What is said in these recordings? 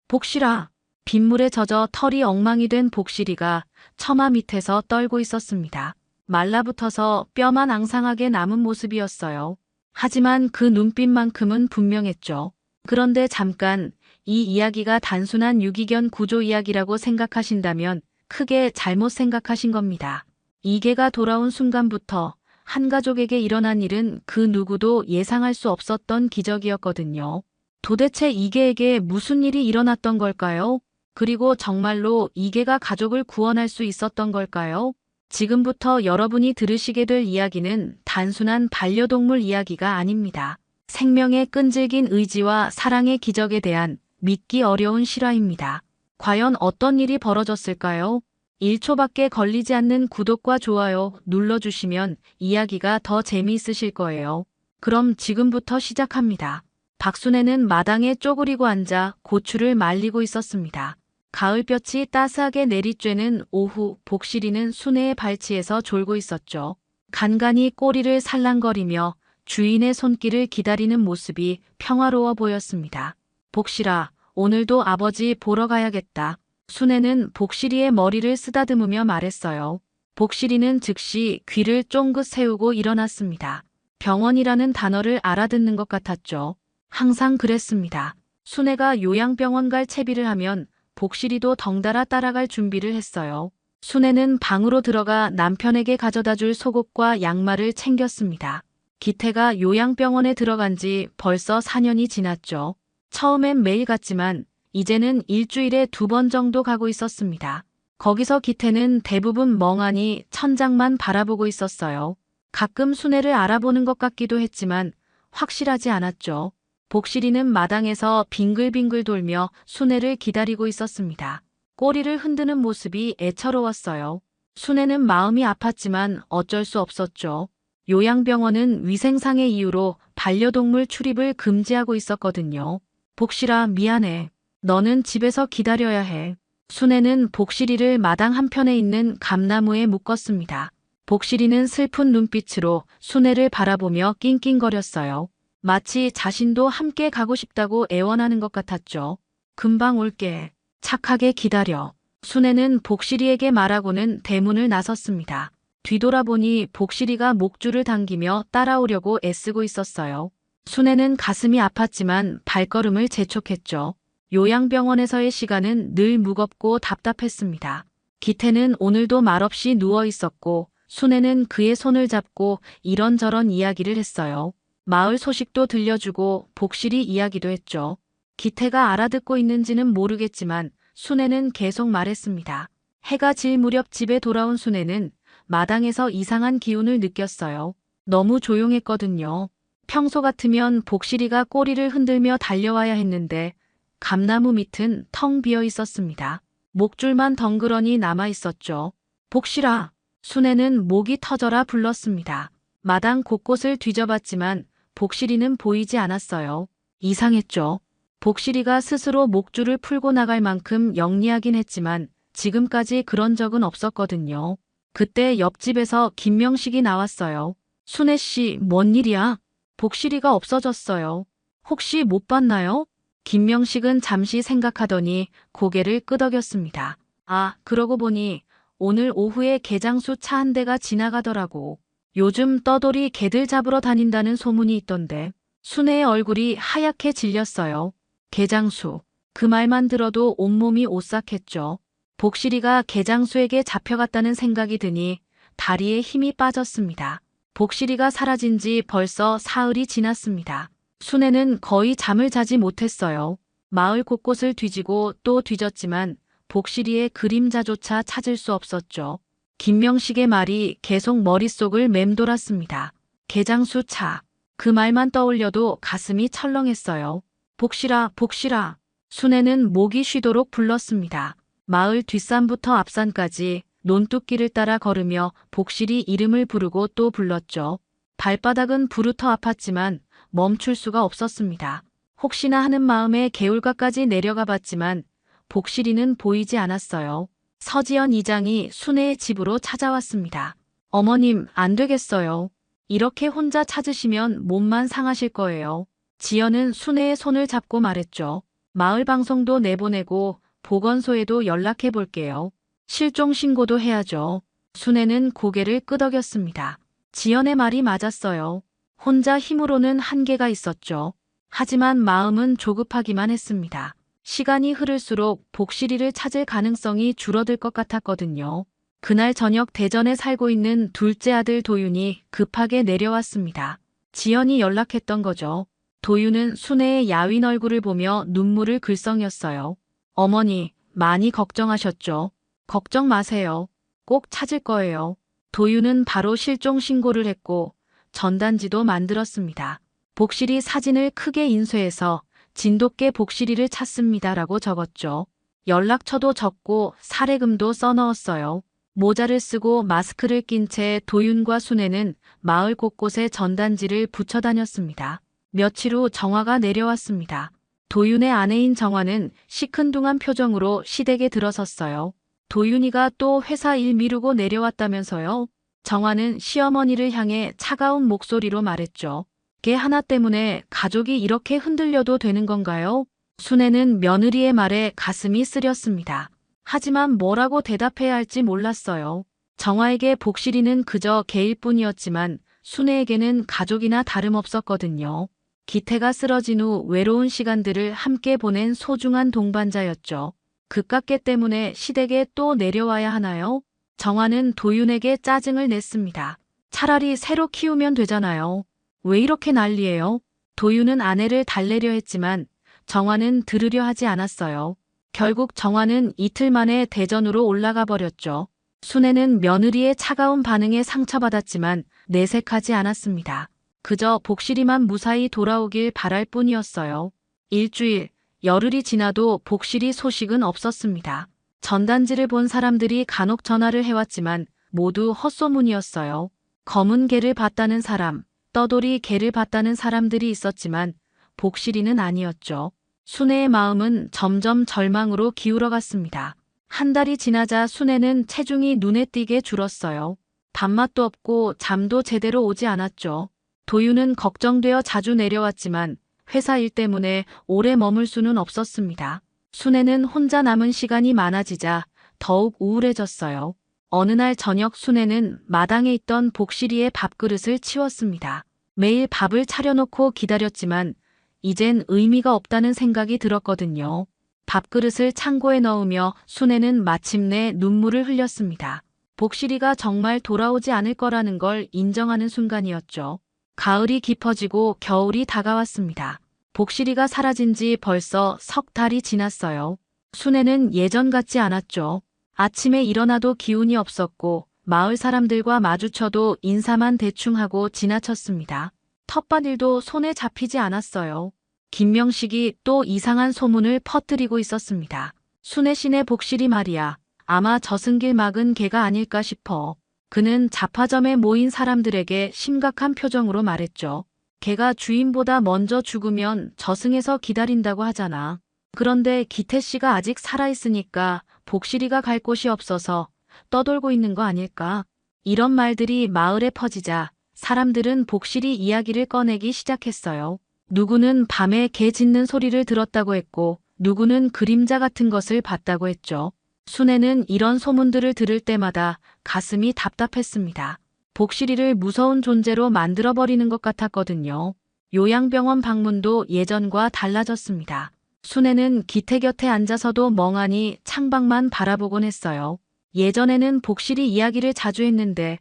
복실아. 빗물에 젖어 털이 엉망이 된 복실이가 처마 밑에서 떨고 있었습니다. 말라붙어서 뼈만 앙상하게 남은 모습이었어요. 하지만 그 눈빛만큼은 분명했죠. 그런데 잠깐, 이 이야기가 단순한 유기견 구조 이야기라고 생각하신다면 크게 잘못 생각하신 겁니다. 이계가 돌아온 순간부터 한 가족에게 일어난 일은 그 누구도 예상할 수 없었던 기적이었거든요. 도대체 이계에게 무슨 일이 일어났던 걸까요? 그리고 정말로 이계가 가족을 구원할 수 있었던 걸까요? 지금부터 여러분이 들으시게 될 이야기는 단순한 반려동물 이야기가 아닙니다. 생명의 끈질긴 의지와 사랑의 기적에 대한 믿기 어려운 실화입니다. 과연 어떤 일이 벌어졌을까요? 1초밖에 걸리지 않는 구독과 좋아요 눌러주시면 이야기가 더 재미있으실 거예요. 그럼 지금부터 시작합니다. 박순애는 마당에 쪼그리고 앉아 고추를 말리고 있었습니다. 가을볕이 따스하게 내리쬐는 오후, 복실이는 순애의 발치에서 졸고 있었죠. 간간히 꼬리를 살랑거리며 주인의 손길을 기다리는 모습이 평화로워 보였습니다. 복실아, 오늘도 아버지 보러 가야겠다. 순애는 복실이의 머리를 쓰다듬으며 말했어요. 복실이는 즉시 귀를 쫑긋 세우고 일어났습니다. 병원이라는 단어를 알아듣는 것 같았죠. 항상 그랬습니다. 순애가 요양병원 갈 채비를 하면 복실이도 덩달아 따라갈 준비를 했어요. 순애는 방으로 들어가 남편에게 가져다 줄 속옷과 양말을 챙겼습니다. 기태가 요양병원에 들어간 지 벌써 4년이 지났죠. 처음엔 매일 갔지만 이제는 일주일에 2번 정도 가고 있었습니다. 거기서 기태는 대부분 멍하니 천장만 바라보고 있었어요. 가끔 순애를 알아보는 것 같기도 했지만 확실하지 않았죠. 복실이는 마당에서 빙글빙글 돌며 순애를 기다리고 있었습니다. 꼬리를 흔드는 모습이 애처로웠어요. 순애는 마음이 아팠지만 어쩔 수 없었죠. 요양병원은 위생상의 이유로 반려동물 출입을 금지하고 있었거든요. 복실아, 미안해. 너는 집에서 기다려야 해. 순애는 복실이를 마당 한편에 있는 감나무에 묶었습니다. 복실이는 슬픈 눈빛으로 순애를 바라보며 낑낑거렸어요. 마치 자신도 함께 가고 싶다고 애원하는 것 같았죠. 금방 올게. 착하게 기다려. 순애는 복실이에게 말하고는 대문을 나섰습니다. 뒤돌아보니 복실이가 목줄을 당기며 따라오려고 애쓰고 있었어요. 순애는 가슴이 아팠지만 발걸음을 재촉했죠. 요양병원에서의 시간은 늘 무겁고 답답했습니다. 기태는 오늘도 말없이 누워 있었고 순애는 그의 손을 잡고 이런저런 이야기를 했어요. 마을 소식도 들려주고 복실이 이야기도 했죠. 기태가 알아듣고 있는지는 모르겠지만 순애는 계속 말했습니다. 해가 질 무렵 집에 돌아온 순애는 마당에서 이상한 기운을 느꼈어요. 너무 조용했거든요. 평소 같으면 복실이가 꼬리를 흔들며 달려와야 했는데 감나무 밑은 텅 비어 있었습니다. 목줄만 덩그러니 남아 있었죠. 복실아, 순애는 목이 터져라 불렀습니다. 마당 곳곳을 뒤져봤지만 복실이는 보이지 않았어요. 이상했죠. 복실이가 스스로 목줄을 풀고 나갈 만큼 영리하긴 했지만 지금까지 그런 적은 없었거든요. 그때 옆집에서 김명식이 나왔어요. 순애 씨, 뭔 일이야? 복실이가 없어졌어요. 혹시 못 봤나요? 김명식은 잠시 생각하더니 고개를 끄덕였습니다. 아, 그러고 보니 오늘 오후에 개장수 차 한 대가 지나가더라고. 요즘 떠돌이 개들 잡으러 다닌다는 소문이 있던데. 순애의 얼굴이 하얗게 질렸어요. 개장수. 그 말만 들어도 온몸이 오싹했죠. 복실이가 개장수에게 잡혀갔다는 생각이 드니 다리에 힘이 빠졌습니다. 복실이가 사라진 지 벌써 사흘이 지났습니다. 순애는 거의 잠을 자지 못했어요. 마을 곳곳을 뒤지고 또 뒤졌지만 복실이의 그림자조차 찾을 수 없었죠. 김명식의 말이 계속 머릿속을 맴돌았습니다. 개장수 차. 그 말만 떠올려도 가슴이 철렁했어요. 복실아, 복실아. 순애는 목이 쉬도록 불렀습니다. 마을 뒷산부터 앞산까지 논뚝길을 따라 걸으며 복실이 이름을 부르고 또 불렀죠. 발바닥은 부르터 아팠지만 멈출 수가 없었습니다. 혹시나 하는 마음에 개울가까지 내려가 봤지만 복실이는 보이지 않았어요. 서지연 이장이 순애의 집으로 찾아왔습니다. 어머님, 안 되겠어요. 이렇게 혼자 찾으시면 몸만 상하실 거예요. 지연은 순애의 손을 잡고 말했죠. 마을 방송도 내보내고 보건소에도 연락해 볼게요. 실종 신고도 해야죠. 순애는 고개를 끄덕였습니다. 지연의 말이 맞았어요. 혼자 힘으로는 한계가 있었죠. 하지만 마음은 조급하기만 했습니다. 시간이 흐를수록 복실이를 찾을 가능성이 줄어들 것 같았거든요. 그날 저녁 대전에 살고 있는 둘째 아들 도윤이 급하게 내려왔습니다. 지연이 연락했던 거죠. 도윤은 순애의 야윈 얼굴을 보며 눈물을 글썽였어요. 어머니, 많이 걱정하셨죠? 걱정 마세요. 꼭 찾을 거예요. 도윤은 바로 실종 신고를 했고 전단지도 만들었습니다. 복실이 사진을 크게 인쇄해서 진돗개 복실이를 찾습니다라고 적었죠. 연락처도 적고 사례금도 써넣었어요. 모자를 쓰고 마스크를 낀 채 도윤과 순애는 마을 곳곳에 전단지를 붙여 다녔습니다. 며칠 후 정화가 내려왔습니다. 도윤의 아내인 정화는 시큰둥한 표정으로 시댁에 들어섰어요. 도윤이가 또 회사 일 미루고 내려왔다면서요? 정화는 시어머니를 향해 차가운 목소리로 말했죠. 걔 하나 때문에 가족이 이렇게 흔들려도 되는 건가요? 순애는 며느리의 말에 가슴이 쓰렸습니다. 하지만 뭐라고 대답해야 할지 몰랐어요. 정화에게 복실이는 그저 개일 뿐이었지만 순애에게는 가족이나 다름없었거든요. 기태가 쓰러진 후 외로운 시간들을 함께 보낸 소중한 동반자였죠. 그깟개 때문에 시댁에 또 내려와야 하나요? 정화는 도윤에게 짜증을 냈습니다. 차라리 새로 키우면 되잖아요. 왜 이렇게 난리예요? 도윤은 아내를 달래려 했지만 정화는 들으려 하지 않았어요. 결국 정화는 이틀 만에 대전으로 올라가 버렸죠. 순애는 며느리의 차가운 반응에 상처받았지만 내색하지 않았습니다. 그저 복실이만 무사히 돌아오길 바랄 뿐이었어요. 일주일, 열흘이 지나도 복실이 소식은 없었습니다. 전단지를 본 사람들이 간혹 전화를 해왔지만 모두 헛소문이었어요. 검은 개를 봤다는 사람, 떠돌이 개를 봤다는 사람들이 있었지만 복실이는 아니었죠. 순애의 마음은 점점 절망으로 기울어갔습니다. 한 달이 지나자 순애는 체중이 눈에 띄게 줄었어요. 밥맛도 없고 잠도 제대로 오지 않았죠. 도윤은 걱정되어 자주 내려왔지만 회사 일 때문에 오래 머물 수는 없었습니다. 순애는 혼자 남은 시간이 많아지자 더욱 우울해졌어요. 어느 날 저녁 순애는 마당에 있던 복실이의 밥그릇을 치웠습니다. 매일 밥을 차려놓고 기다렸지만 이젠 의미가 없다는 생각이 들었거든요. 밥그릇을 창고에 넣으며 순애는 마침내 눈물을 흘렸습니다. 복실이가 정말 돌아오지 않을 거라는 걸 인정하는 순간이었죠. 가을이 깊어지고 겨울이 다가왔습니다. 복실이가 사라진 지 벌써 석 달이 지났어요. 순애는 예전 같지 않았죠. 아침에 일어나도 기운이 없었고 마을 사람들과 마주쳐도 인사만 대충 하고 지나쳤습니다. 텃밭일도 손에 잡히지 않았어요. 김명식이 또 이상한 소문을 퍼뜨리고 있었습니다. 순애 씨네 복실이 말이야. 아마 저승길 막은 개가 아닐까 싶어. 그는 잡화점에 모인 사람들에게 심각한 표정으로 말했죠. 개가 주인보다 먼저 죽으면 저승에서 기다린다고 하잖아. 그런데 기태 씨가 아직 살아있으니까 복실이가 갈 곳이 없어서 떠돌고 있는 거 아닐까? 이런 말들이 마을에 퍼지자 사람들은 복실이 이야기를 꺼내기 시작했어요. 누구는 밤에 개 짖는 소리를 들었다고 했고 누구는 그림자 같은 것을 봤다고 했죠. 순애는 이런 소문들을 들을 때마다 가슴이 답답했습니다. 복실이를 무서운 존재로 만들어버리는 것 같았거든요. 요양병원 방문도 예전과 달라졌습니다. 순애는 기태 곁에 앉아서도 멍하니 창밖만 바라보곤 했어요. 예전에는 복실이 이야기를 자주 했는데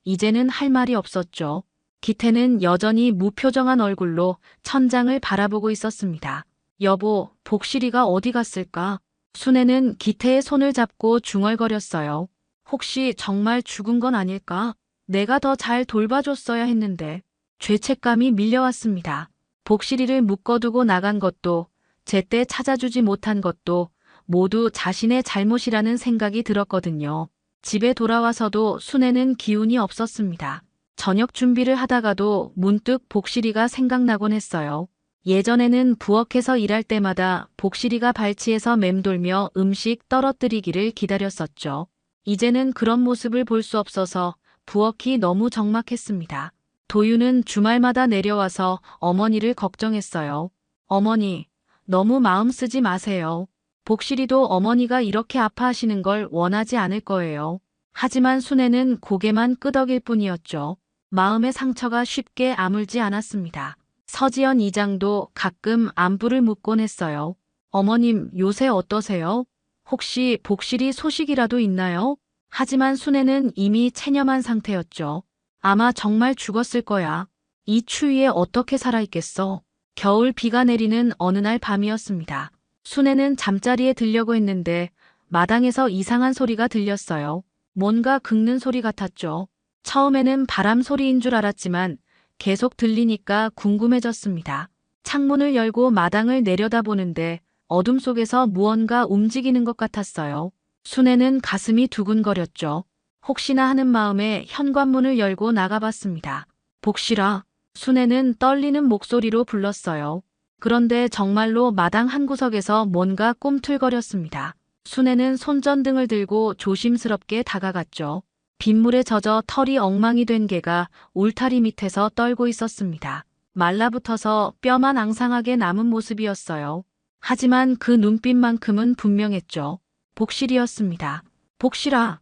이제는 할 말이 없었죠. 기태는 여전히 무표정한 얼굴로 천장을 바라보고 있었습니다. 여보, 복실이가 어디 갔을까? 순애는 기태의 손을 잡고 중얼거렸어요. 혹시 정말 죽은 건 아닐까? 내가 더 잘 돌봐줬어야 했는데. 죄책감이 밀려왔습니다. 복실이를 묶어두고 나간 것도 제때 찾아주지 못한 것도 모두 자신의 잘못이라는 생각이 들었거든요. 집에 돌아와서도 순애는 기운이 없었습니다. 저녁 준비를 하다가도 문득 복실이가 생각나곤 했어요. 예전에는 부엌에서 일할 때마다 복실이가 발치에서 맴돌며 음식 떨어뜨리기를 기다렸었죠. 이제는 그런 모습을 볼 수 없어서 부엌이 너무 적막했습니다. 도윤은 주말마다 내려와서 어머니를 걱정했어요. 어머니, 너무 마음 쓰지 마세요. 복실이도 어머니가 이렇게 아파하시는 걸 원하지 않을 거예요. 하지만 순애는 고개만 끄덕일 뿐이었죠. 마음의 상처가 쉽게 아물지 않았습니다. 서지연 이장도 가끔 안부를 묻곤 했어요. 어머님, 요새 어떠세요? 혹시 복실이 소식이라도 있나요? 하지만 순애는 이미 체념한 상태였죠. 아마 정말 죽었을 거야. 이 추위에 어떻게 살아있겠어? 겨울 비가 내리는 어느 날 밤이었습니다. 순애는 잠자리에 들려고 했는데 마당에서 이상한 소리가 들렸어요. 뭔가 긁는 소리 같았죠. 처음에는 바람 소리인 줄 알았지만 계속 들리니까 궁금해졌습니다. 창문을 열고 마당을 내려다보는데 어둠 속에서 무언가 움직이는 것 같았어요. 순애는 가슴이 두근거렸죠. 혹시나 하는 마음에 현관문을 열고 나가봤습니다. 복실아. 순애는 떨리는 목소리로 불렀어요. 그런데 정말로 마당 한구석에서 뭔가 꿈틀거렸습니다. 순애는 손전등을 들고 조심스럽게 다가갔죠. 빗물에 젖어 털이 엉망이 된 개가 울타리 밑에서 떨고 있었습니다. 말라붙어서 뼈만 앙상하게 남은 모습이었어요. 하지만 그 눈빛만큼은 분명했죠. 복실이었습니다. 복실아.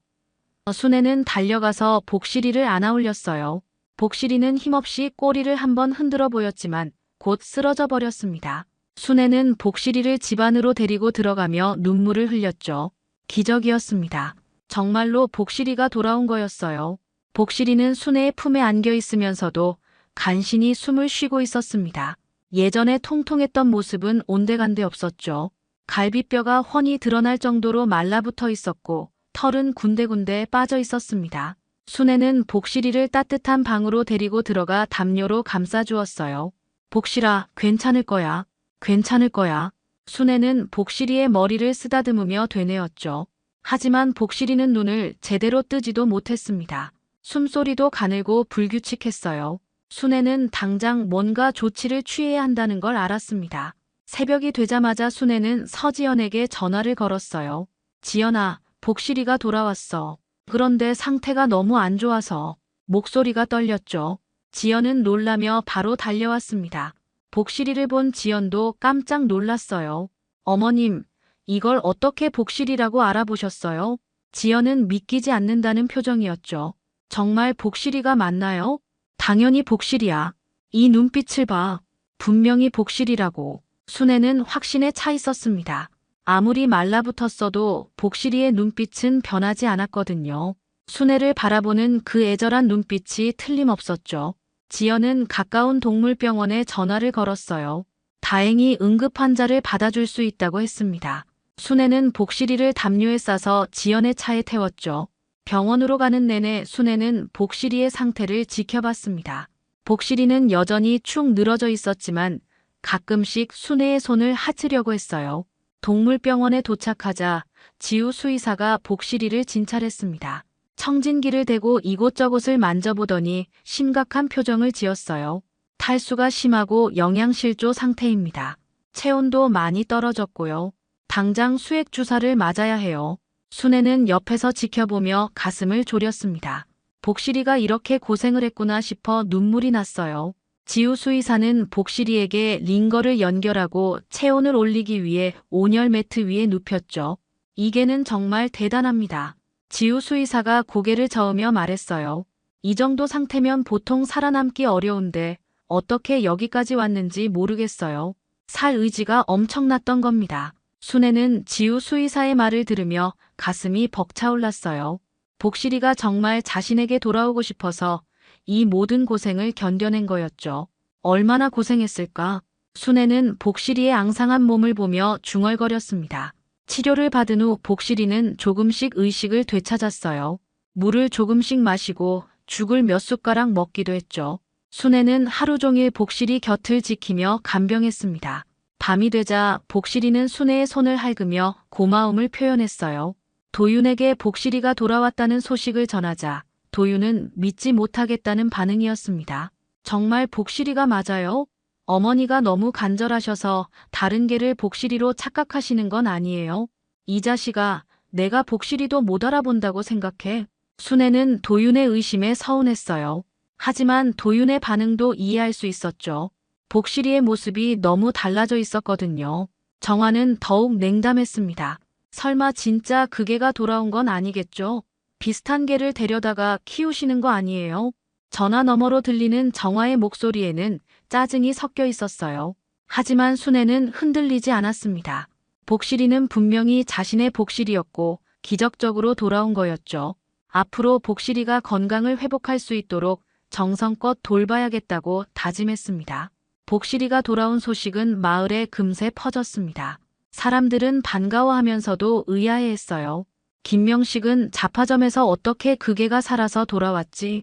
순애는 달려가서 복실이를 안아올렸어요. 복실이는 힘없이 꼬리를 한번 흔들어 보였지만 곧 쓰러져 버렸습니다. 순애는 복실이를 집 안으로 데리고 들어가며 눈물을 흘렸죠. 기적이었습니다. 정말로 복실이가 돌아온 거였어요. 복실이는 순애의 품에 안겨 있으면서도 간신히 숨을 쉬고 있었습니다. 예전에 통통했던 모습은 온데간데 없었죠. 갈비뼈가 훤히 드러날 정도로 말라붙어 있었고 털은 군데군데 빠져 있었습니다. 순애는 복실이를 따뜻한 방으로 데리고 들어가 담요로 감싸주었어요. 복실아, 괜찮을 거야. 괜찮을 거야. 순애는 복실이의 머리를 쓰다듬으며 되뇌었죠. 하지만 복실이는 눈을 제대로 뜨지도 못했습니다. 숨소리도 가늘고 불규칙했어요. 순애는 당장 뭔가 조치를 취해야 한다는 걸 알았습니다. 새벽이 되자마자 순애는 서지연에게 전화를 걸었어요. 지연아, 복실이가 돌아왔어. 그런데 상태가 너무 안 좋아서. 목소리가 떨렸죠. 지연은 놀라며 바로 달려왔습니다. 복실이를 본 지연도 깜짝 놀랐어요. 어머님, 이걸 어떻게 복실이라고 알아보셨어요? 지연은 믿기지 않는다는 표정이었죠. 정말 복실이가 맞나요? 당연히 복실이야. 이 눈빛을 봐. 분명히 복실이라고. 순애는 확신에 차 있었습니다. 아무리 말라붙었어도 복실이의 눈빛은 변하지 않았거든요. 순애를 바라보는 그 애절한 눈빛이 틀림없었죠. 지연은 가까운 동물병원에 전화를 걸었어요. 다행히 응급 환자를 받아줄 수 있다고 했습니다. 순애는 복실이를 담요에 싸서 지연의 차에 태웠죠. 병원으로 가는 내내 순애는 복실이의 상태를 지켜봤습니다. 복실이는 여전히 축 늘어져 있었지만 가끔씩 순애의 손을 하트려고 했어요. 동물병원에 도착하자 지우 수의사가 복실이를 진찰했습니다. 청진기를 대고 이곳저곳을 만져보더니 심각한 표정을 지었어요. 탈수가 심하고 영양실조 상태입니다. 체온도 많이 떨어졌고요. 당장 수액 주사를 맞아야 해요. 순애는 옆에서 지켜보며 가슴을 졸였습니다. 복실이가 이렇게 고생을 했구나 싶어 눈물이 났어요. 지우 수의사는 복실이에게 링거를 연결하고 체온을 올리기 위해 온열 매트 위에 눕혔죠. 이 개는 정말 대단합니다. 지우 수의사가 고개를 저으며 말했어요. 이 정도 상태면 보통 살아남기 어려운데 어떻게 여기까지 왔는지 모르겠어요. 살 의지가 엄청났던 겁니다. 순애는 지우 수의사의 말을 들으며 가슴이 벅차올랐어요. 복실이가 정말 자신에게 돌아오고 싶어서 이 모든 고생을 견뎌낸 거였죠. 얼마나 고생했을까? 순애는 복실이의 앙상한 몸을 보며 중얼거렸습니다. 치료를 받은 후 복실이는 조금씩 의식을 되찾았어요. 물을 조금씩 마시고 죽을 몇 숟가락 먹기도 했죠. 순애는 하루 종일 복실이 곁을 지키며 간병했습니다. 밤이 되자 복실이는 순애의 손을 핥으며 고마움을 표현했어요. 도윤에게 복실이가 돌아왔다는 소식을 전하자 도윤은 믿지 못하겠다는 반응이었습니다. 정말 복실이가 맞아요? 어머니가 너무 간절하셔서 다른 개를 복실이로 착각하시는 건 아니에요? 이 자식아, 내가 복실이도 못 알아본다고 생각해? 순애는 도윤의 의심에 서운했어요. 하지만 도윤의 반응도 이해할 수 있었죠. 복실이의 모습이 너무 달라져 있었거든요. 정화는 더욱 냉담했습니다. 설마 진짜 그 개가 돌아온 건 아니겠죠? 비슷한 개를 데려다가 키우시는 거 아니에요? 전화 너머로 들리는 정화의 목소리에는 짜증이 섞여 있었어요. 하지만 순애는 흔들리지 않았습니다. 복실이는 분명히 자신의 복실이었고 기적적으로 돌아온 거였죠. 앞으로 복실이가 건강을 회복할 수 있도록 정성껏 돌봐야겠다고 다짐했습니다. 복실이가 돌아온 소식은 마을에 금세 퍼졌습니다. 사람들은 반가워하면서도 의아해했어요. 김명식은 잡화점에서 어떻게 그 개가 살아서 돌아왔지?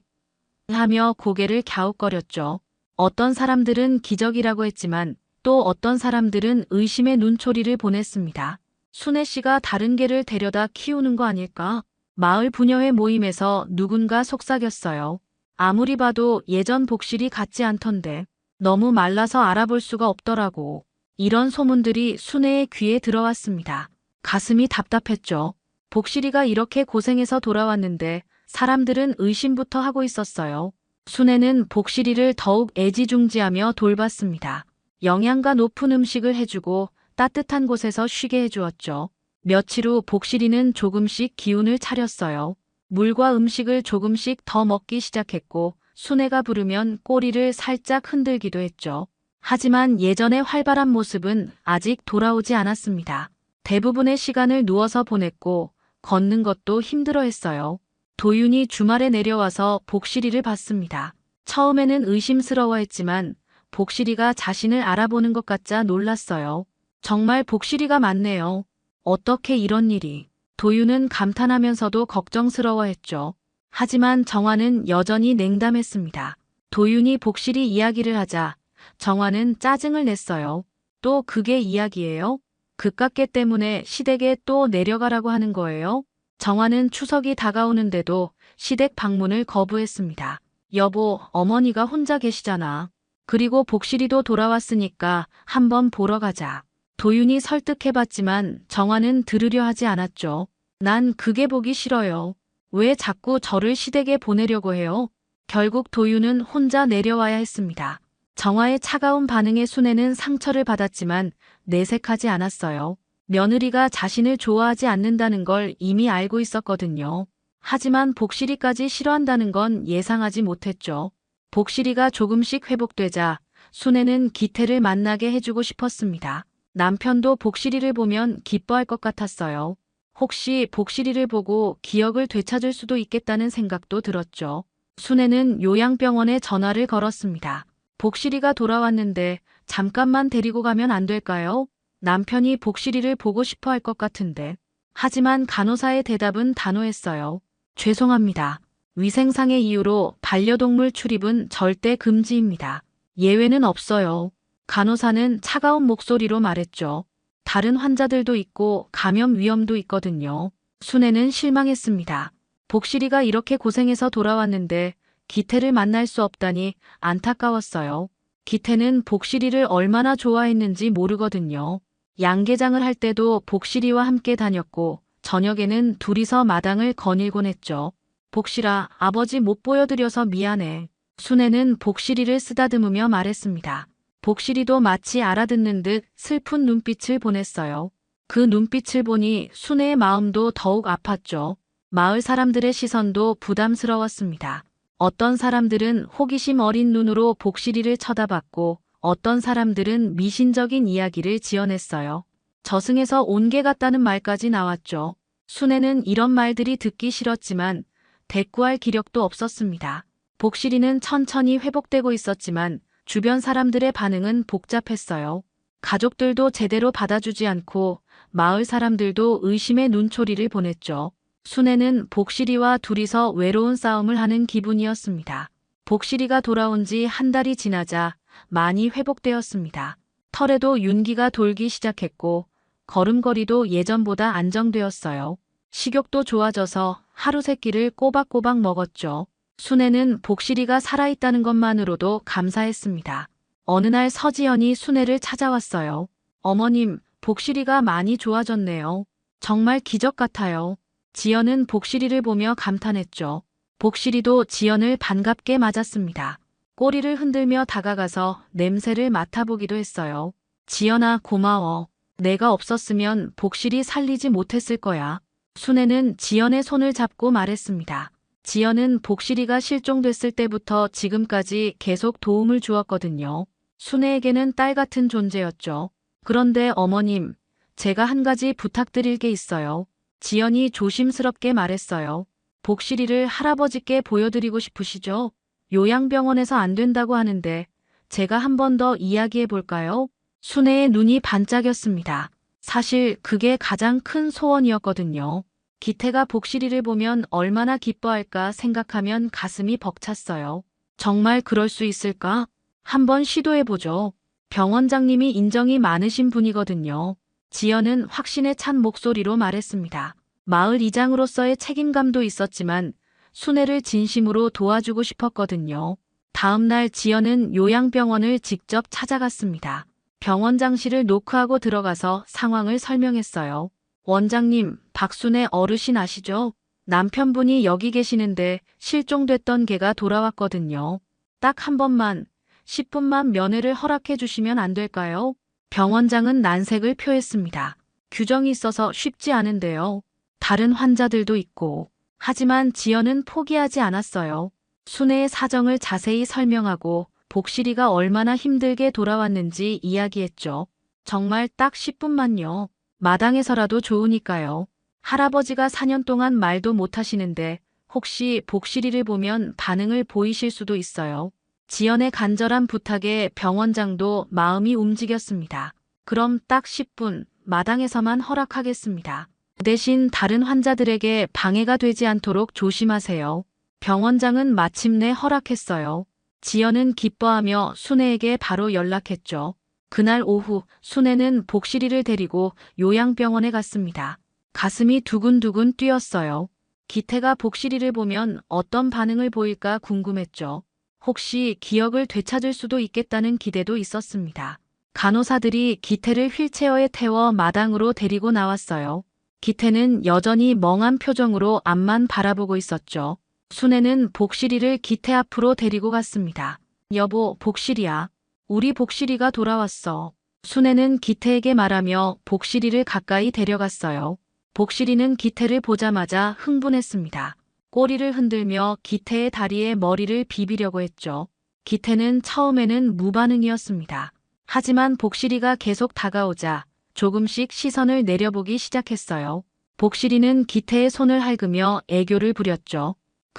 하며 고개를 갸웃거렸죠. 어떤 사람들은 기적이라고 했지만 또 어떤 사람들은 의심의 눈초리를 보냈습니다. 순애 씨가 다른 개를 데려다 키우는 거 아닐까? 마을 부녀회 모임에서 누군가 속삭였어요. 아무리 봐도 예전 복실이 같지 않던데 너무 말라서 알아볼 수가 없더라고. 이런 소문들이 순애의 귀에 들어왔습니다. 가슴이 답답했죠. 복실이가 이렇게 고생해서 돌아왔는데 사람들은 의심부터 하고 있었어요. 순애는 복실이를 더욱 애지중지하며 돌봤습니다. 영양가 높은 음식을 해주고 따뜻한 곳에서 쉬게 해주었죠. 며칠 후 복실이는 조금씩 기운을 차렸어요. 물과 음식을 조금씩 더 먹기 시작했고 순애가 부르면 꼬리를 살짝 흔들기도 했죠. 하지만 예전의 활발한 모습은 아직 돌아오지 않았습니다. 대부분의 시간을 누워서 보냈고 걷는 것도 힘들어했어요. 도윤이 주말에 내려와서 복실이를 봤습니다. 처음에는 의심스러워했지만 복실이가 자신을 알아보는 것 같자 놀랐어요. 정말 복실이가 맞네요. 어떻게 이런 일이. 도윤은 감탄하면서도 걱정스러워했죠. 하지만 정화는 여전히 냉담했습니다. 도윤이 복실이 이야기를 하자 정화는 짜증을 냈어요. 또 그게 이야기예요? 그깟개 때문에 시댁에 또 내려가라고 하는 거예요? 정화는 추석이 다가오는데도 시댁 방문을 거부했습니다. 여보, 어머니가 혼자 계시잖아. 그리고 복실이도 돌아왔으니까 한번 보러 가자. 도윤이 설득해봤지만 정화는 들으려 하지 않았죠. 난 그게 보기 싫어요. 왜 자꾸 저를 시댁에 보내려고 해요? 결국 도윤은 혼자 내려와야 했습니다. 정화의 차가운 반응에 순애는 상처를 받았지만 내색하지 않았어요. 며느리가 자신을 좋아하지 않는다는 걸 이미 알고 있었거든요. 하지만 복실이까지 싫어한다는 건 예상하지 못했죠. 복실이가 조금씩 회복되자 순애는 기태를 만나게 해주고 싶었습니다. 남편도 복실이를 보면 기뻐할 것 같았어요. 혹시 복실이를 보고 기억을 되찾을 수도 있겠다는 생각도 들었죠. 순애는 요양병원에 전화를 걸었습니다. 복실이가 돌아왔는데 잠깐만 데리고 가면 안 될까요? 남편이 복실이를 보고 싶어 할 것 같은데. 하지만 간호사의 대답은 단호했어요. 죄송합니다. 위생상의 이유로 반려동물 출입은 절대 금지입니다. 예외는 없어요. 간호사는 차가운 목소리로 말했죠. 다른 환자들도 있고 감염 위험도 있거든요. 순애는 실망했습니다. 복실이가 이렇게 고생해서 돌아왔는데 기태를 만날 수 없다니 안타까웠어요. 기태는 복실이를 얼마나 좋아했는지 모르거든요. 양계장을 할 때도 복실이와 함께 다녔고 저녁에는 둘이서 마당을 거닐곤 했죠. 복실아, 아버지 못 보여드려서 미안해. 순애는 복실이를 쓰다듬으며 말했습니다. 복실이도 마치 알아듣는 듯 슬픈 눈빛을 보냈어요. 그 눈빛을 보니 순애의 마음도 더욱 아팠죠. 마을 사람들의 시선도 부담스러웠습니다. 어떤 사람들은 호기심 어린 눈으로 복실이를 쳐다봤고 어떤 사람들은 미신적인 이야기를 지어냈어요. 저승에서 온 개 같다는 말까지 나왔죠. 순애는 이런 말들이 듣기 싫었지만 대꾸할 기력도 없었습니다. 복실이는 천천히 회복되고 있었지만 주변 사람들의 반응은 복잡했어요. 가족들도 제대로 받아주지 않고 마을 사람들도 의심의 눈초리를 보냈죠. 순애는 복실이와 둘이서 외로운 싸움을 하는 기분이었습니다. 복실이가 돌아온 지 한 달이 지나자 많이 회복되었습니다. 털에도 윤기가 돌기 시작했고 걸음걸이도 예전보다 안정되었어요. 식욕도 좋아져서 하루 세 끼를 꼬박꼬박 먹었죠. 순애는 복실이가 살아있다는 것만으로도 감사했습니다. 어느 날 서지연이 순애를 찾아왔어요. 어머님, 복실이가 많이 좋아졌네요. 정말 기적 같아요. 지연은 복실이를 보며 감탄했죠. 복실이도 지연을 반갑게 맞았습니다. 꼬리를 흔들며 다가가서 냄새를 맡아보기도 했어요. 지연아, 고마워. 내가 없었으면 복실이 살리지 못했을 거야. 순애는 지연의 손을 잡고 말했습니다. 지연은 복실이가 실종됐을 때부터 지금까지 계속 도움을 주었거든요. 순애에게는 딸 같은 존재였죠. 그런데 어머님, 제가 한 가지 부탁드릴 게 있어요. 지연이 조심스럽게 말했어요. 복실이를 할아버지께 보여드리고 싶으시죠? 요양병원에서 안 된다고 하는데 제가 한 번 더 이야기해 볼까요? 순애의 눈이 반짝였습니다. 사실 그게 가장 큰 소원이었거든요. 기태가 복실이를 보면 얼마나 기뻐할까 생각하면 가슴이 벅찼어요. 정말 그럴 수 있을까? 한번 시도해보죠. 병원장님이 인정이 많으신 분이거든요. 지연은 확신에 찬 목소리로 말했습니다. 마을 이장으로서의 책임감도 있었지만 순애를 진심으로 도와주고 싶었거든요. 다음 날 지연은 요양병원을 직접 찾아갔습니다. 병원장실을 노크하고 들어가서 상황을 설명했어요. 원장님, 박순애 어르신 아시죠? 남편분이 여기 계시는데 실종됐던 개가 돌아왔거든요. 딱 한 번만, 10분만 면회를 허락해 주시면 안 될까요? 병원장은 난색을 표했습니다. 규정이 있어서 쉽지 않은데요. 다른 환자들도 있고. 하지만 지연은 포기하지 않았어요. 순애의 사정을 자세히 설명하고 복실이가 얼마나 힘들게 돌아왔는지 이야기했죠. 정말 딱 10분만요. 마당에서라도 좋으니까요. 할아버지가 4년 동안 말도 못하시는데 혹시 복실이를 보면 반응을 보이실 수도 있어요. 지연의 간절한 부탁에 병원장도 마음이 움직였습니다. 그럼 딱 10분 마당에서만 허락하겠습니다. 대신 다른 환자들에게 방해가 되지 않도록 조심하세요. 병원장은 마침내 허락했어요. 지연은 기뻐하며 순애에게 바로 연락했죠. 그날 오후 순애는 복실이를 데리고 요양병원에 갔습니다. 가슴이 두근두근 뛰었어요. 기태가 복실이를 보면 어떤 반응을 보일까 궁금했죠. 혹시 기억을 되찾을 수도 있겠다는 기대도 있었습니다. 간호사들이 기태를 휠체어에 태워 마당으로 데리고 나왔어요. 기태는 여전히 멍한 표정으로 앞만 바라보고 있었죠. 순애는 복실이를 기태 앞으로 데리고 갔습니다. 여보, 복실이야. 우리 복실이가 돌아왔어. 순애는 기태에게 말하며 복실이를 가까이 데려갔어요. 복실이는 기태를 보자마자 흥분했습니다. 꼬리를 흔들며 기태의 다리에 머리를 비비려고 했죠. 기태는 처음에는 무반응이었습니다. 하지만 복실이가 계속 다가오자 조금씩 시선을 내려보기 시작했어요. 복실이는 기태의 손을 핥으며 애교를 부렸죠.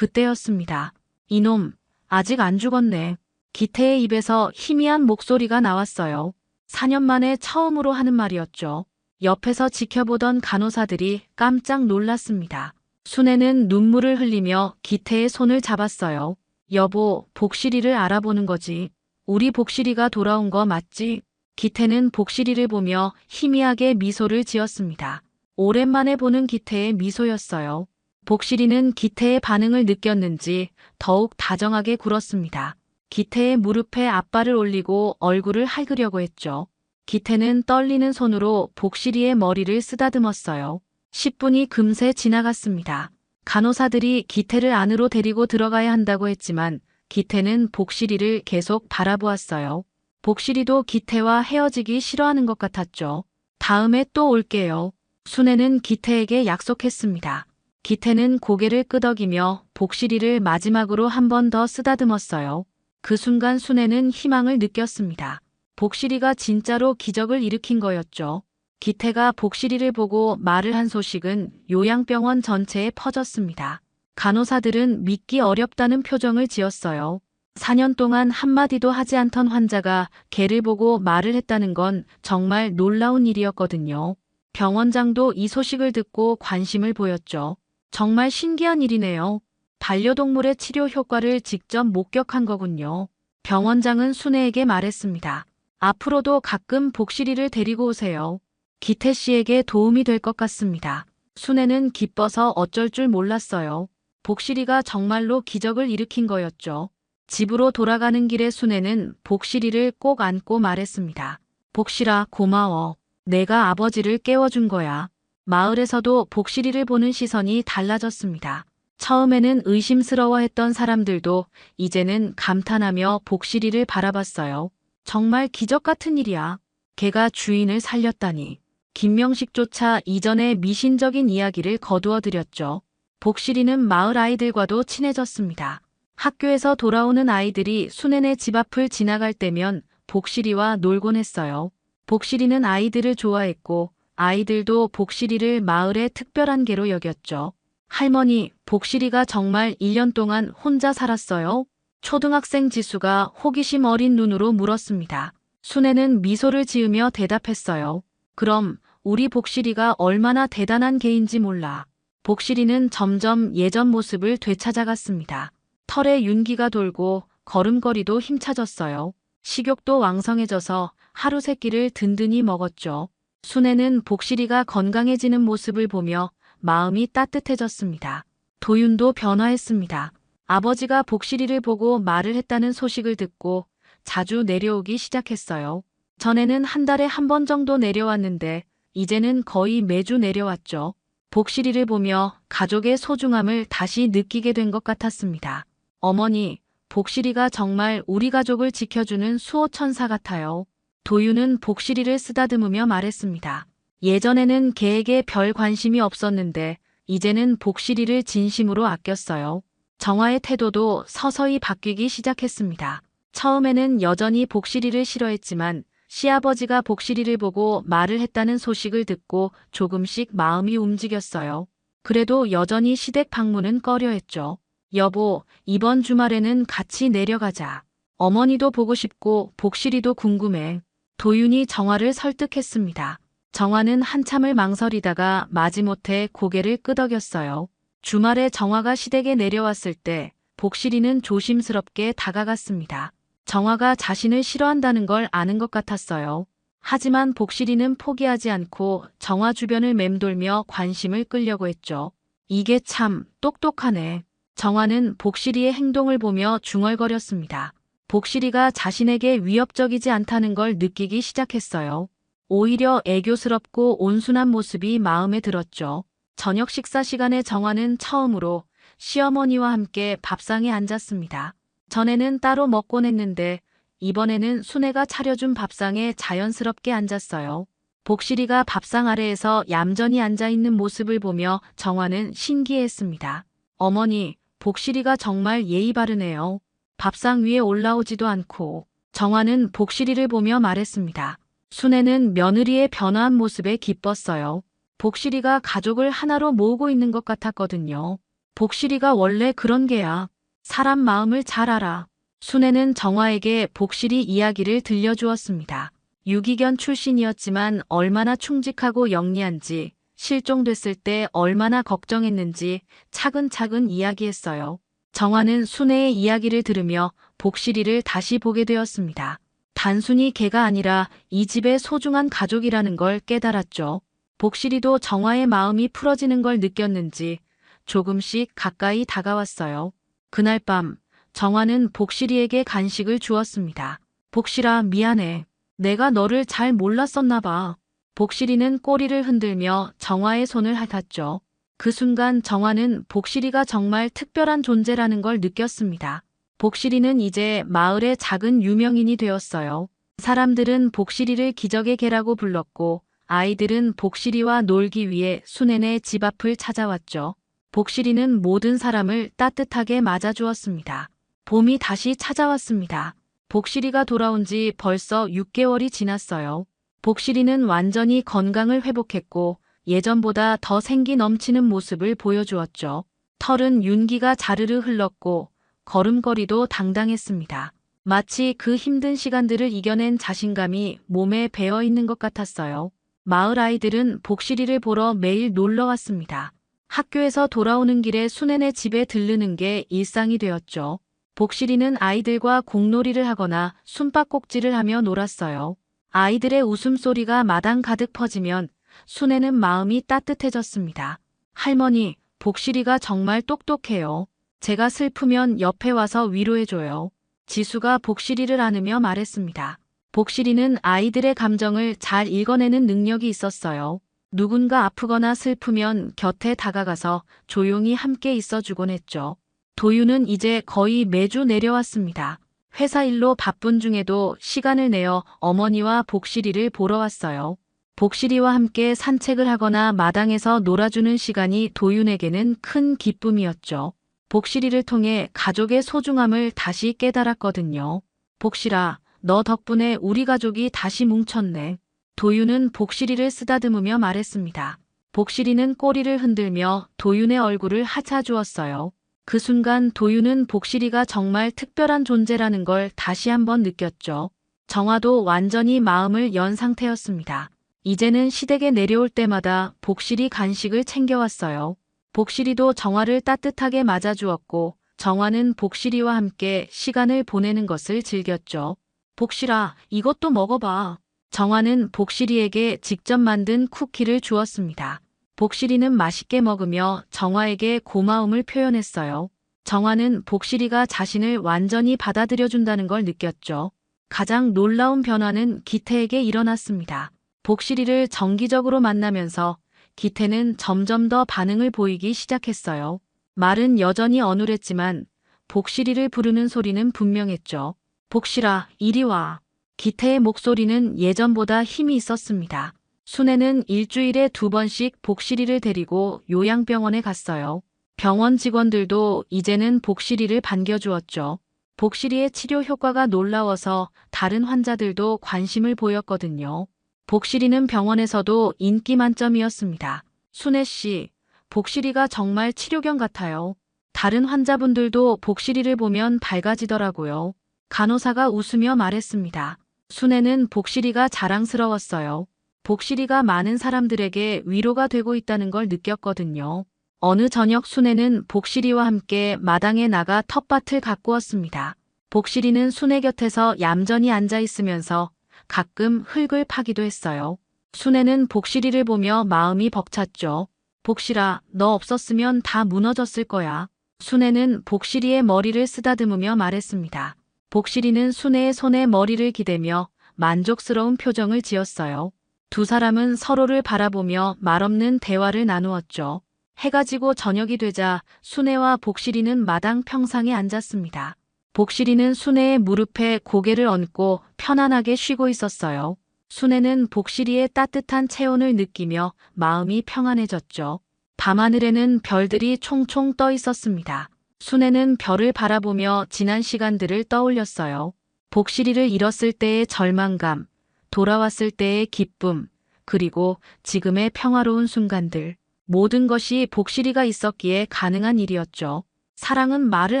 그때였습니다. 이놈, 아직 안 죽었네. 기태의 입에서 희미한 목소리가 나왔어요. 4년 만에 처음으로 하는 말이었죠. 옆에서 지켜보던 간호사들이 깜짝 놀랐습니다. 순애는 눈물을 흘리며 기태의 손을 잡았어요. 여보, 복실이를 알아보는 거지. 우리 복실이가 돌아온 거 맞지? 기태는 복실이를 보며 희미하게 미소를 지었습니다. 오랜만에 보는 기태의 미소였어요. 복실이는 기태의 반응을 느꼈는지 더욱 다정하게 굴었습니다. 기태의 무릎에 앞발을 올리고 얼굴을 핥으려고 했죠. 기태는 떨리는 손으로 복실이의 머리를 쓰다듬었어요. 10분이 금세 지나갔습니다. 간호사들이 기태를 안으로 데리고 들어가야 한다고 했지만 기태는 복실이를 계속 바라보았어요. 복실이도 기태와 헤어지기 싫어하는 것 같았죠. 다음에 또 올게요. 순애는 기태에게 약속했습니다. 기태는 고개를 끄덕이며 복실이를 마지막으로 한 번 더 쓰다듬었어요. 그 순간 순애는 희망을 느꼈습니다. 복실이가 진짜로 기적을 일으킨 거였죠. 기태가 복실이를 보고 말을 한 소식은 요양병원 전체에 퍼졌습니다. 간호사들은 믿기 어렵다는 표정을 지었어요. 4년 동안 한마디도 하지 않던 환자가 개를 보고 말을 했다는 건 정말 놀라운 일이었거든요. 병원장도 이 소식을 듣고 관심을 보였죠. 정말 신기한 일이네요. 반려동물의 치료 효과를 직접 목격한 거군요. 병원장은 순애에게 말했습니다. 앞으로도 가끔 복실이를 데리고 오세요. 기태 씨에게 도움이 될 것 같습니다. 순애는 기뻐서 어쩔 줄 몰랐어요. 복실이가 정말로 기적을 일으킨 거였죠. 집으로 돌아가는 길에 순애는 복실이를 꼭 안고 말했습니다. 복실아, 고마워. 내가 아버지를 깨워준 거야. 마을에서도 복실이를 보는 시선이 달라졌습니다. 처음에는 의심스러워했던 사람들도 이제는 감탄하며 복실이를 바라봤어요. 정말 기적 같은 일이야. 걔가 주인을 살렸다니. 김명식조차 이전의 미신적인 이야기를 거두어 드렸죠. 복실이는 마을 아이들과도 친해졌습니다. 학교에서 돌아오는 아이들이 순애네 집 앞을 지나갈 때면 복실이와 놀곤 했어요. 복실이는 아이들을 좋아했고 아이들도 복실이를 마을의 특별한 개로 여겼죠. 할머니, 복실이가 정말 1년 동안 혼자 살았어요? 초등학생 지수가 호기심 어린 눈으로 물었습니다. 순애는 미소를 지으며 대답했어요. 그럼 우리 복실이가 얼마나 대단한 개인지 몰라. 복실이는 점점 예전 모습을 되찾아갔습니다. 털에 윤기가 돌고 걸음걸이도 힘차졌어요. 식욕도 왕성해져서 하루 세 끼를 든든히 먹었죠. 순애는 복실이가 건강해지는 모습을 보며 마음이 따뜻해졌습니다. 도윤도 변화했습니다. 아버지가 복실이를 보고 말을 했다는 소식을 듣고 자주 내려오기 시작했어요. 전에는 한 달에 한 번 정도 내려왔는데 이제는 거의 매주 내려왔죠. 복실이를 보며 가족의 소중함을 다시 느끼게 된 것 같았습니다. 어머니, 복실이가 정말 우리 가족을 지켜주는 수호천사 같아요. 도윤은 복실이를 쓰다듬으며 말했습니다. 예전에는 걔에게 별 관심이 없었는데 이제는 복실이를 진심으로 아꼈어요. 정화의 태도도 서서히 바뀌기 시작했습니다. 처음에는 여전히 복실이를 싫어했지만 시아버지가 복실이를 보고 말을 했다는 소식을 듣고 조금씩 마음이 움직였어요. 그래도 여전히 시댁 방문은 꺼려했죠. 여보, 이번 주말에는 같이 내려가자. 어머니도 보고 싶고 복실이도 궁금해. 도윤이 정화를 설득했습니다. 정화는 한참을 망설이다가 마지못해 고개를 끄덕였어요. 주말에 정화가 시댁에 내려왔을 때 복실이는 조심스럽게 다가갔습니다. 정화가 자신을 싫어한다는 걸 아는 것 같았어요. 하지만 복실이는 포기하지 않고 정화 주변을 맴돌며 관심을 끌려고 했죠. 이게 참 똑똑하네. 정화는 복실이의 행동을 보며 중얼거렸습니다. 복실이가 자신에게 위협적이지 않다는 걸 느끼기 시작했어요. 오히려 애교스럽고 온순한 모습이 마음에 들었죠. 저녁 식사 시간에 정화는 처음으로 시어머니와 함께 밥상에 앉았습니다. 전에는 따로 먹곤 했는데 이번에는 순애가 차려준 밥상에 자연스럽게 앉았어요. 복실이가 밥상 아래에서 얌전히 앉아있는 모습을 보며 정화는 신기해했습니다. 어머니, 복실이가 정말 예의 바르네요. 밥상 위에 올라오지도 않고. 정화는 복실이를 보며 말했습니다. 순애는 며느리의 변화한 모습에 기뻤어요. 복실이가 가족을 하나로 모으고 있는 것 같았거든요. 복실이가 원래 그런 개야. 사람 마음을 잘 알아. 순애는 정화에게 복실이 이야기를 들려주었습니다. 유기견 출신이었지만 얼마나 충직하고 영리한지, 실종됐을 때 얼마나 걱정했는지 차근차근 이야기했어요. 정화는 순애의 이야기를 들으며 복실이를 다시 보게 되었습니다. 단순히 개가 아니라 이 집의 소중한 가족이라는 걸 깨달았죠. 복실이도 정화의 마음이 풀어지는 걸 느꼈는지 조금씩 가까이 다가왔어요. 그날 밤 정화는 복실이에게 간식을 주었습니다. 복실아, 미안해. 내가 너를 잘 몰랐었나 봐. 복실이는 꼬리를 흔들며 정화의 손을 핥았죠. 그 순간 정화는 복실이가 정말 특별한 존재라는 걸 느꼈습니다. 복실이는 이제 마을의 작은 유명인이 되었어요. 사람들은 복실이를 기적의 개라고 불렀고 아이들은 복실이와 놀기 위해 순애네 집 앞을 찾아왔죠. 복실이는 모든 사람을 따뜻하게 맞아주었습니다. 봄이 다시 찾아왔습니다. 복실이가 돌아온 지 벌써 6개월이 지났어요. 복실이는 완전히 건강을 회복했고 예전보다 더 생기 넘치는 모습을 보여주었죠. 털은 윤기가 자르르 흘렀고 걸음걸이도 당당했습니다. 마치 그 힘든 시간들을 이겨낸 자신감이 몸에 배어 있는 것 같았어요. 마을 아이들은 복실이를 보러 매일 놀러 왔습니다. 학교에서 돌아오는 길에 순애네 집에 들르는 게 일상이 되었죠. 복실이는 아이들과 공놀이를 하거나 숨바꼭질을 하며 놀았어요. 아이들의 웃음소리가 마당 가득 퍼지면 순애는 마음이 따뜻해졌습니다. 할머니, 복실이가 정말 똑똑해요. 제가 슬프면 옆에 와서 위로해줘요. 지수가 복실이를 안으며 말했습니다. 복실이는 아이들의 감정을 잘 읽어내는 능력이 있었어요. 누군가 아프거나 슬프면 곁에 다가가서 조용히 함께 있어주곤 했죠. 도윤은 이제 거의 매주 내려왔습니다. 회사 일로 바쁜 중에도 시간을 내어 어머니와 복실이를 보러 왔어요. 복실이와 함께 산책을 하거나 마당에서 놀아주는 시간이 도윤에게는 큰 기쁨이었죠. 복실이를 통해 가족의 소중함을 다시 깨달았거든요. 복실아, 너 덕분에 우리 가족이 다시 뭉쳤네. 도윤은 복실이를 쓰다듬으며 말했습니다. 복실이는 꼬리를 흔들며 도윤의 얼굴을 하차주었어요. 그 순간 도윤은 복실이가 정말 특별한 존재라는 걸 다시 한번 느꼈죠. 정화도 완전히 마음을 연 상태였습니다. 이제는 시댁에 내려올 때마다 복실이 간식을 챙겨왔어요. 복실이도 정화를 따뜻하게 맞아주었고 정화는 복실이와 함께 시간을 보내는 것을 즐겼죠. 복실아, 이것도 먹어봐. 정화는 복실이에게 직접 만든 쿠키를 주었습니다. 복실이는 맛있게 먹으며 정화에게 고마움을 표현했어요. 정화는 복실이가 자신을 완전히 받아들여준다는 걸 느꼈죠. 가장 놀라운 변화는 기태에게 일어났습니다. 복실이를 정기적으로 만나면서 기태는 점점 더 반응을 보이기 시작했어요. 말은 여전히 어눌했지만 복실이를 부르는 소리는 분명했죠. 복실아, 이리 와. 기태의 목소리는 예전보다 힘이 있었습니다. 순애는 일주일에 2번씩 복실이를 데리고 요양병원에 갔어요. 병원 직원들도 이제는 복실이를 반겨주었죠. 복실이의 치료 효과가 놀라워서 다른 환자들도 관심을 보였거든요. 복실이는 병원에서도 인기 만점이었습니다. 순애 씨, 복실이가 정말 치료견 같아요. 다른 환자분들도 복실이를 보면 밝아지더라고요. 간호사가 웃으며 말했습니다. 순애는 복실이가 자랑스러웠어요. 복실이가 많은 사람들에게 위로가 되고 있다는 걸 느꼈거든요. 어느 저녁 순애는 복실이와 함께 마당에 나가 텃밭을 가꾸었습니다. 복실이는 순애 곁에서 얌전히 앉아 있으면서 가끔 흙을 파기도 했어요. 순애는 복실이를 보며 마음이 벅찼죠. 복실아, 너 없었으면 다 무너졌을 거야. 순애는 복실이의 머리를 쓰다듬으며 말했습니다. 복실이는 순애의 손에 머리를 기대며 만족스러운 표정을 지었어요. 두 사람은 서로를 바라보며 말없는 대화를 나누었죠. 해가 지고 저녁이 되자 순애와 복실이는 마당 평상에 앉았습니다. 복실이는 순애의 무릎에 고개를 얹고 편안하게 쉬고 있었어요. 순애는 복실이의 따뜻한 체온을 느끼며 마음이 평안해졌죠. 밤하늘에는 별들이 총총 떠 있었습니다. 순애는 별을 바라보며 지난 시간들을 떠올렸어요. 복실이를 잃었을 때의 절망감, 돌아왔을 때의 기쁨, 그리고 지금의 평화로운 순간들. 모든 것이 복실이가 있었기에 가능한 일이었죠. 사랑은 말을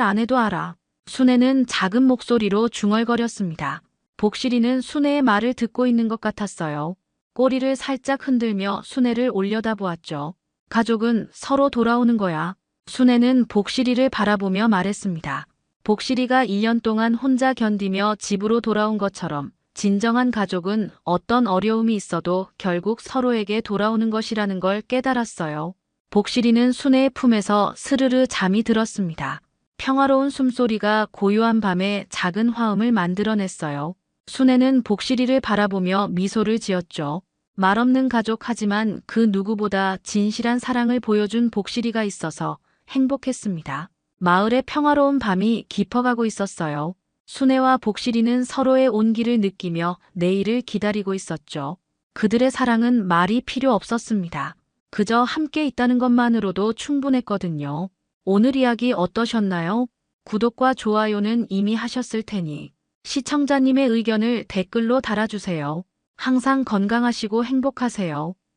안 해도 알아. 순애는 작은 목소리로 중얼거렸습니다. 복실이는 순애의 말을 듣고 있는 것 같았어요. 꼬리를 살짝 흔들며 순애를 올려다보았죠. 가족은 서로 돌아오는 거야. 순애는 복실이를 바라보며 말했습니다. 복실이가 1년 동안 혼자 견디며 집으로 돌아온 것처럼 진정한 가족은 어떤 어려움이 있어도 결국 서로에게 돌아오는 것이라는 걸 깨달았어요. 복실이는 순애의 품에서 스르르 잠이 들었습니다. 평화로운 숨소리가 고요한 밤에 작은 화음을 만들어냈어요. 순애는 복실이를 바라보며 미소를 지었죠. 말없는 가족 하지만 그 누구보다 진실한 사랑을 보여준 복실이가 있어서 행복했습니다. 마을의 평화로운 밤이 깊어가고 있었어요. 순애와 복실이는 서로의 온기를 느끼며 내일을 기다리고 있었죠. 그들의 사랑은 말이 필요 없었습니다. 그저 함께 있다는 것만으로도 충분했거든요. 오늘 이야기 어떠셨나요? 구독과 좋아요는 이미 하셨을 테니 시청자님의 의견을 댓글로 달아주세요. 항상 건강하시고 행복하세요.